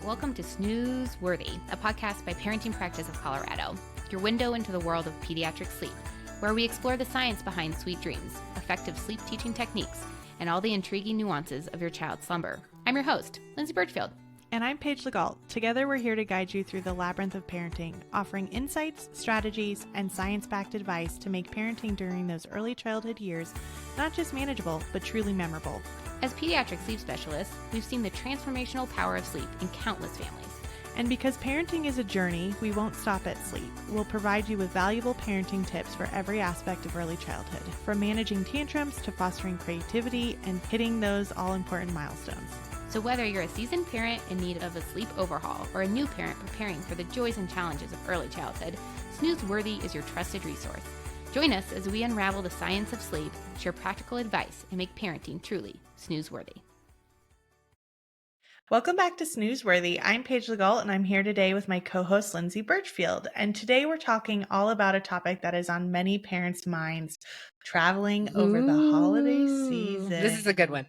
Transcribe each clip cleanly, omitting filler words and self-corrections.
Welcome to Snooze Worthy, a podcast by Parenting Practice of Colorado, your window into the world of pediatric sleep, where we explore the science behind sweet dreams, effective sleep teaching techniques, and all the intriguing nuances of your child's slumber. I'm your host, Lindsay Birchfield. And I'm Paige Legault. Together, we're here to guide you through the labyrinth of parenting, offering insights, strategies, and science-backed advice to make parenting during those early childhood years not just manageable, but truly memorable. As pediatric sleep specialists, we've seen the transformational power of sleep in countless families. And because parenting is a journey, we won't stop at sleep. We'll provide you with valuable parenting tips for every aspect of early childhood, from managing tantrums to fostering creativity and hitting those all-important milestones. So whether you're a seasoned parent in need of a sleep overhaul or a new parent preparing for the joys and challenges of early childhood, Snooze Worthy is your trusted resource. Join us as we unravel the science of sleep, share practical advice, and make parenting truly snooze-worthy. Welcome back to Snooze Worthy. I'm Paige Legault, and I'm here today with my co-host Lindsay Birchfield. And today we're talking all about a topic that is on many parents' minds: traveling over the holiday season. This is a good one.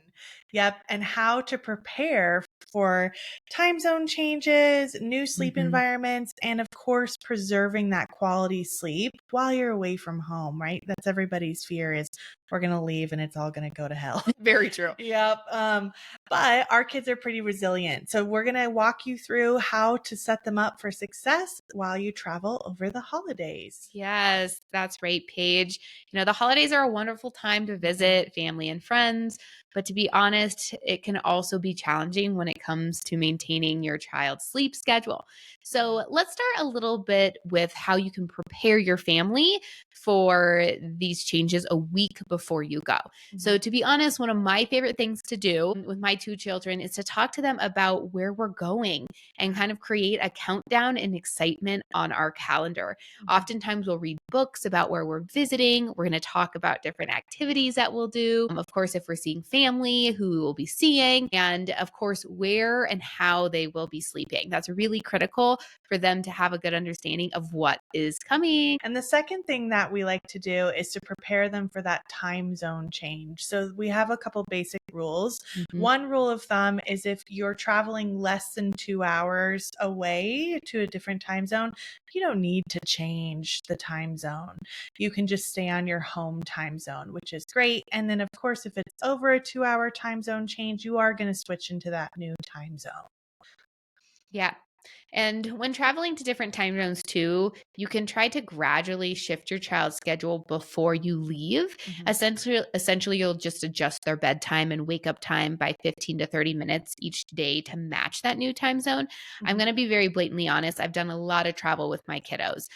Yep, and how to prepare for time zone changes, new sleep environments, and of course, preserving that quality sleep while you're away from home, right? That's everybody's fear, is we're going to leave and it's all going to go to hell. Very true. Yep. But our kids are pretty resilient. So we're going to walk you through how to set them up for success while you travel over the holidays. Yes, that's right, Paige. You know, the holidays are a wonderful time to visit family and friends, but to be honest, it can also be challenging when it comes to maintaining your child's sleep schedule. So let's start a little bit with how you can prepare your family for these changes a week before you go. So to be honest, one of my favorite things to do with my two children is to talk to them about where we're going and kind of create a countdown and excitement on our calendar. Oftentimes we'll read books about where we're visiting. We're going to talk about different activities that we'll do. Of course, if we're seeing family, who we will be seeing, and of course, where and how they will be sleeping. That's really critical for them to have a good understanding of what is coming. And the second thing that we like to do is to prepare them for that time zone change. So we have a couple basic rules. One rule of thumb is if you're traveling less than 2 hours away to a different time zone, you don't need to change the time zone. You can just stay on your home time zone, which is great. And then of course, if it's over a 2-hour time zone change, you are going to switch into that new time zone. Yeah. And when traveling to different time zones too, you can try to gradually shift your child's schedule before you leave. Essentially, you'll just adjust their bedtime and wake up time by 15 to 30 minutes each day to match that new time zone. I'm going to be very blatantly honest. I've done a lot of travel with my kiddos,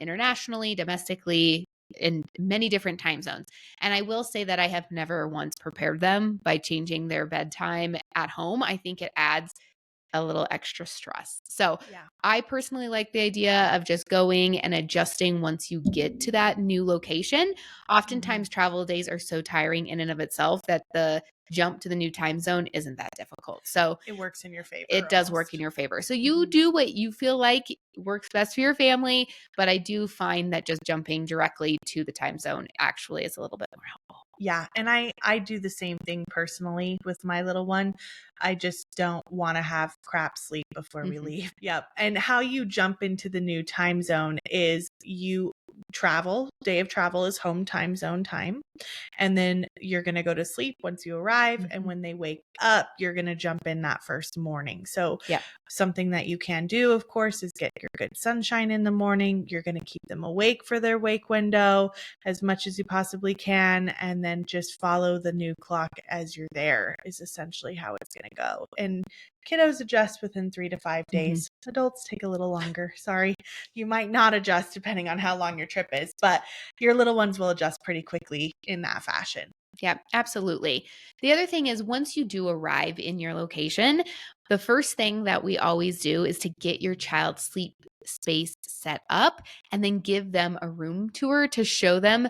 internationally, domestically, in many different time zones. And I will say that I have never once prepared them by changing their bedtime at home. I think it adds a little extra stress. So I personally like the idea of just going and adjusting once you get to that new location. Oftentimes travel days are so tiring in and of itself that the jump to the new time zone isn't that difficult. So it works in your favor. It does work in your favor. So you do what you feel like works best for your family, but I do find that just jumping directly to the time zone actually is a little bit more helpful. Yeah. And I do the same thing personally with my little one. I just don't want to have crap sleep before we leave. Yep. And how you jump into the new time zone is you travel. Day of travel is home time zone time. And then you're going to go to sleep once you arrive. And when they wake up, you're going to jump in that first morning. So something that you can do, of course, is get your good sunshine in the morning. You're going to keep them awake for their wake window as much as you possibly can. And then just follow the new clock as you're there is essentially how it's going to go. And kiddos adjust within 3 to 5 days. Adults take a little longer. Sorry. You might not adjust depending on how long your trip is, but your little ones will adjust pretty quickly in that fashion. Yeah, absolutely. The other thing is once you do arrive in your location, the first thing that we always do is to get your child's sleep space set up and then give them a room tour to show them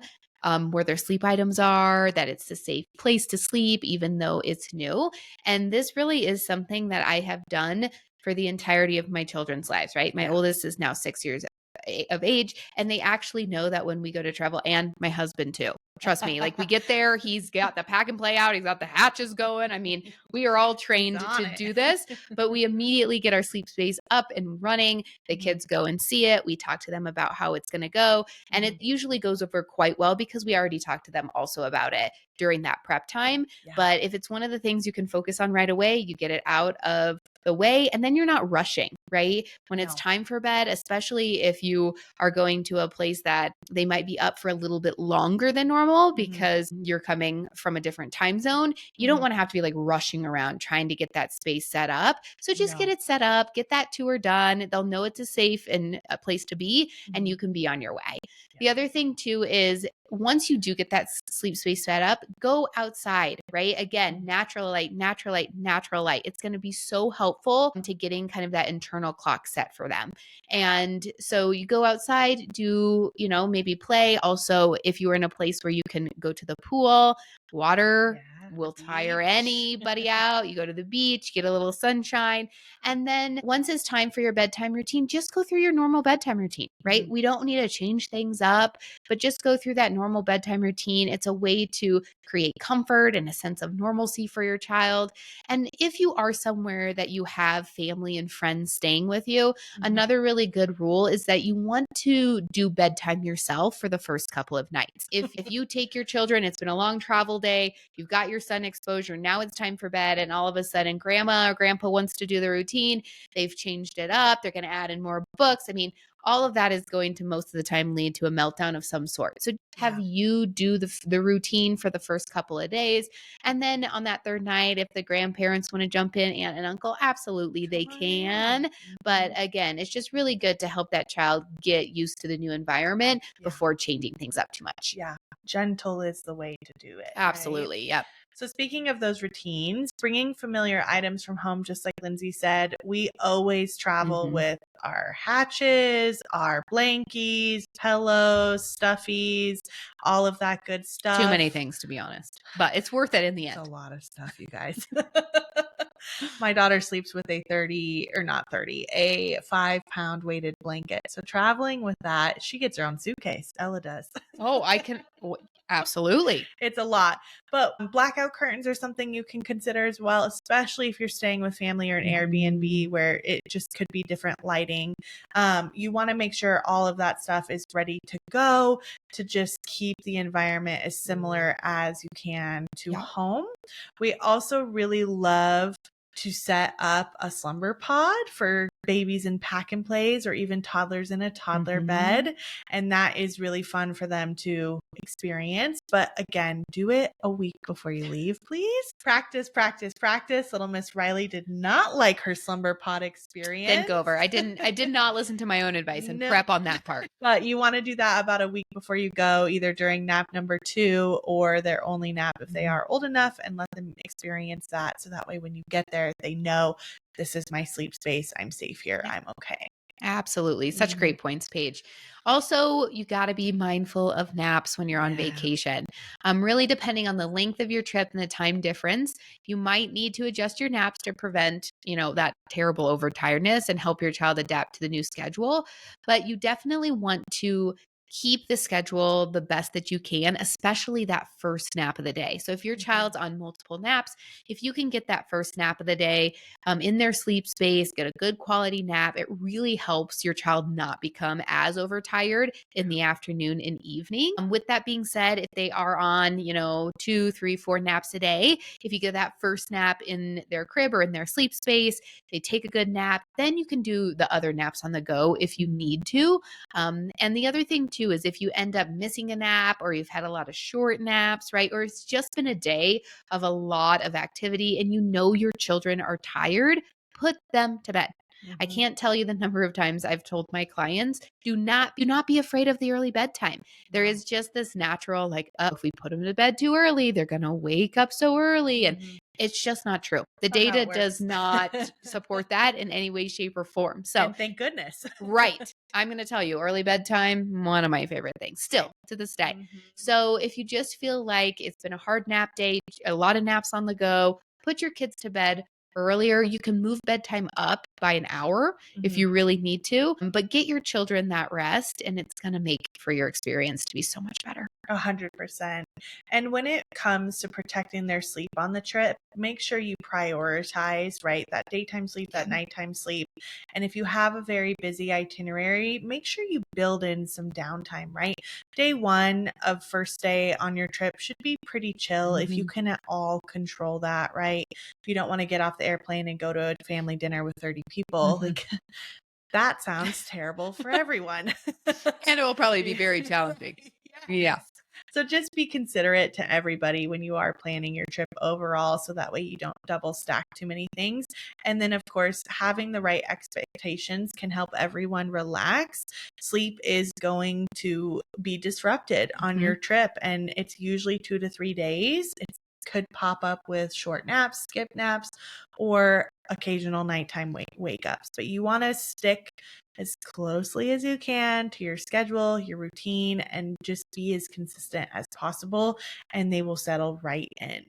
where their sleep items are, that it's a safe place to sleep, even though it's new. And this really is something that I have done for the entirety of my children's lives, right? My oldest is now 6 years of age, and they actually know that when we go to travel, and my husband too. Trust me, like we get there, he's got the pack and play out, he's got the hatches going. I mean, we are all trained to do this, but we immediately get our sleep space up and running. The kids go and see it. We talk to them about how it's going to go. And it usually goes over quite well because we already talked to them also about it during that prep time. Yeah. But if it's one of the things you can focus on right away, you get it out of the way, and then you're not rushing, right? When it's time for bed, especially if you are going to a place that they might be up for a little bit longer than normal because you're coming from a different time zone, you don't want to have to be like rushing around trying to get that space set up. So just get it set up, get that tour done. They'll know it's a safe and a place to be, and you can be on your way. The other thing too is once you do get that sleep space set up, go outside, right? Again, natural light, natural light, natural light. It's going to be so helpful to getting kind of that internal clock set for them. And so you go outside, do, maybe play. Also, if you're in a place where you can go to the pool, water will tire anybody out. You go to the beach, get a little sunshine. And then once it's time for your bedtime routine, just go through your normal bedtime routine, right? We don't need to change things up, but just go through that normal bedtime routine. It's a way to create comfort and a sense of normalcy for your child. And if you are somewhere that you have family and friends staying with you, another really good rule is that you want to do bedtime yourself for the first couple of nights. If you take your children, it's been a long travel day, you've got your sun exposure, now it's time for bed, and all of a sudden grandma or grandpa wants to do the routine, they've changed it up, they're going to add in more books. I mean, all of that is going to most of the time lead to a meltdown of some sort. So have you do the routine for the first couple of days. And then on that third night, if the grandparents want to jump in, aunt and uncle, absolutely they can. But again, it's just really good to help that child get used to the new environment before changing things up too much. Yeah. Gentle is the way to do it. Absolutely. Right? Yep. So speaking of those routines, bringing familiar items from home, just like Lindsay said, we always travel with our hatches, our blankies, pillows, stuffies, all of that good stuff. Too many things, to be honest, but it's worth it in the end. It's a lot of stuff, you guys. My daughter sleeps with a 5-pound weighted blanket. So traveling with that, she gets her own suitcase. Ella does. Oh, I can. Absolutely. It's a lot. But blackout curtains are something you can consider as well, especially if you're staying with family or an Airbnb where it just could be different lighting. You want to make sure all of that stuff is ready to go to just keep the environment as similar as you can to home. We also really love to set up a slumber pod for babies in pack and plays or even toddlers in a toddler bed. And that is really fun for them to experience. But again, do it a week before you leave, please. Practice, practice, practice. Little Miss Riley did not like her slumber pod experience. Didn't go over. I did not listen to my own advice and prep on that part. But you want to do that about a week before you go, either during nap number 2 or their only nap if they are old enough, and let them experience that. So that way when you get there, they know this is my sleep space. I'm safe here. I'm okay. Absolutely. Such great points, Paige. Also, you got to be mindful of naps when you're on vacation. Really depending on the length of your trip and the time difference, you might need to adjust your naps to prevent, that terrible overtiredness and help your child adapt to the new schedule. But you definitely want to keep the schedule the best that you can, especially that first nap of the day. So if your child's on multiple naps, if you can get that first nap of the day in their sleep space, get a good quality nap, it really helps your child not become as overtired in the afternoon and evening. With that being said, if they are on, 2, 3, 4 naps a day, if you get that first nap in their crib or in their sleep space, they take a good nap, then you can do the other naps on the go if you need to. And the other thing too is if you end up missing a nap or you've had a lot of short naps, right? Or it's just been a day of a lot of activity and your children are tired, put them to bed. I can't tell you the number of times I've told my clients, do not be afraid of the early bedtime. There is just this natural, if we put them to bed too early, they're going to wake up so early. And it's just not true. The data does not support that in any way, shape, or form. So and thank goodness. Right. I'm going to tell you, early bedtime, one of my favorite things still to this day. So if you just feel like it's been a hard nap day, a lot of naps on the go, put your kids to bed earlier. You can move bedtime up by an hour if you really need to, but get your children that rest, and it's going to make for your experience to be so much better. 100%. And when it comes to protecting their sleep on the trip, make sure you prioritize, right? That daytime sleep, that nighttime sleep. And if you have a very busy itinerary, make sure you build in some downtime, right? Day one of first day on your trip should be pretty chill if you can at all control that, right? If you don't want to get off the airplane and go to a family dinner with 30 people, like that sounds terrible for everyone. And it will probably be very challenging. Yeah. So just be considerate to everybody when you are planning your trip overall, so that way you don't double stack too many things. And then, of course, having the right expectations can help everyone relax. Sleep is going to be disrupted on your trip, and it's usually 2 to 3 days. It could pop up with short naps, skip naps, or occasional nighttime wake ups. But you want to stick as closely as you can to your schedule, your routine, and just be as consistent as possible, and they will settle right in.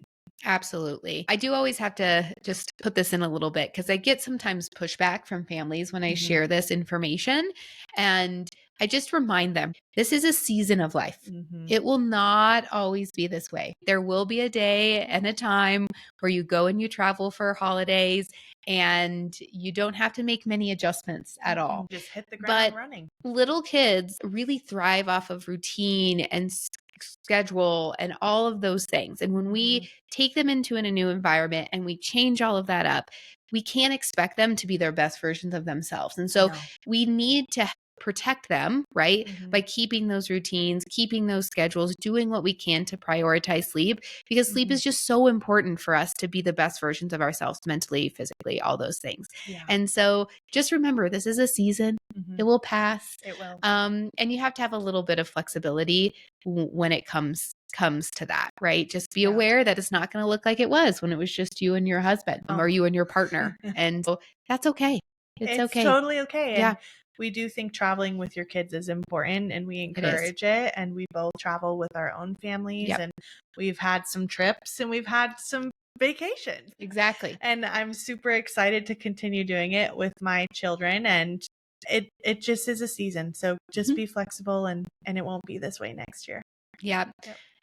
Absolutely. I do always have to just put this in a little bit because I get sometimes pushback from families when I share this information. And I just remind them this is a season of life. It will not always be this way. There will be a day and a time where you go and you travel for holidays and you don't have to make many adjustments at all. Just hit the ground But running. little kids really thrive off of routine and schedule and all of those things. And when we take them into a new environment and we change all of that up, we can't expect them to be their best versions of themselves. And so we need to protect them, right? By keeping those routines, keeping those schedules, doing what we can to prioritize sleep, because sleep is just so important for us to be the best versions of ourselves mentally, physically, all those things. And so just remember, this is a season. It will pass. It will. And you have to have a little bit of flexibility when it comes to that, right? Just be aware that it's not going to look like it was when it was just you and your husband or you and your partner. And so that's okay. It's okay. Totally okay. Yeah. And we do think traveling with your kids is important, and we encourage it. And we both travel with our own families, and we've had some trips and we've had some vacations. Exactly. And I'm super excited to continue doing it with my children, and it just is a season. So just be flexible, and it won't be this way next year. Yeah.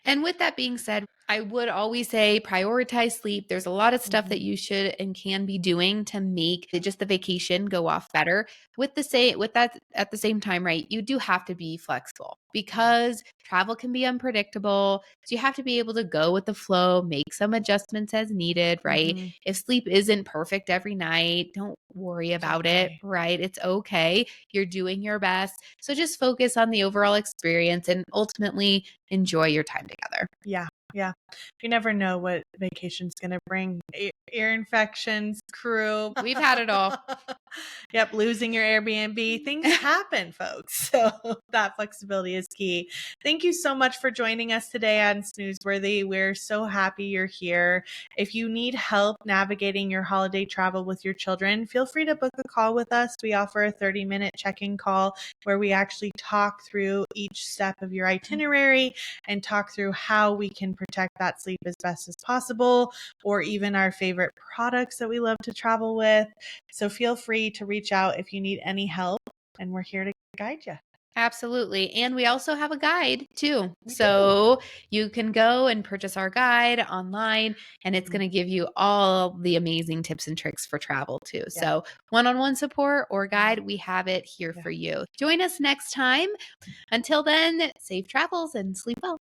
And with that being said, I would always say prioritize sleep. There's a lot of stuff that you should and can be doing to make just the vacation go off better. With that at the same time, right? You do have to be flexible because travel can be unpredictable. So you have to be able to go with the flow, make some adjustments as needed, right? If sleep isn't perfect every night, don't worry about it, right? It's okay. You're doing your best. So just focus on the overall experience and ultimately enjoy your time together. Yeah. You never know what vacation's going to bring. Ear infections, crew. We've had it all. Yep. Losing your Airbnb. Things happen, folks. So that flexibility is key. Thank you so much for joining us today on Snoozeworthy. We're so happy you're here. If you need help navigating your holiday travel with your children, feel free to book a call with us. We offer a 30-minute check-in call where we actually talk through each step of your itinerary and talk through how we can protect that sleep as best as possible, or even our favorite products that we love to travel with. So feel free to reach out if you need any help, and we're here to guide you. Absolutely. And we also have a guide too. So you can go and purchase our guide online, and it's going to give you all the amazing tips and tricks for travel too. So one-on-one support or guide, we have it here for you. Join us next time. Until then, safe travels and sleep well.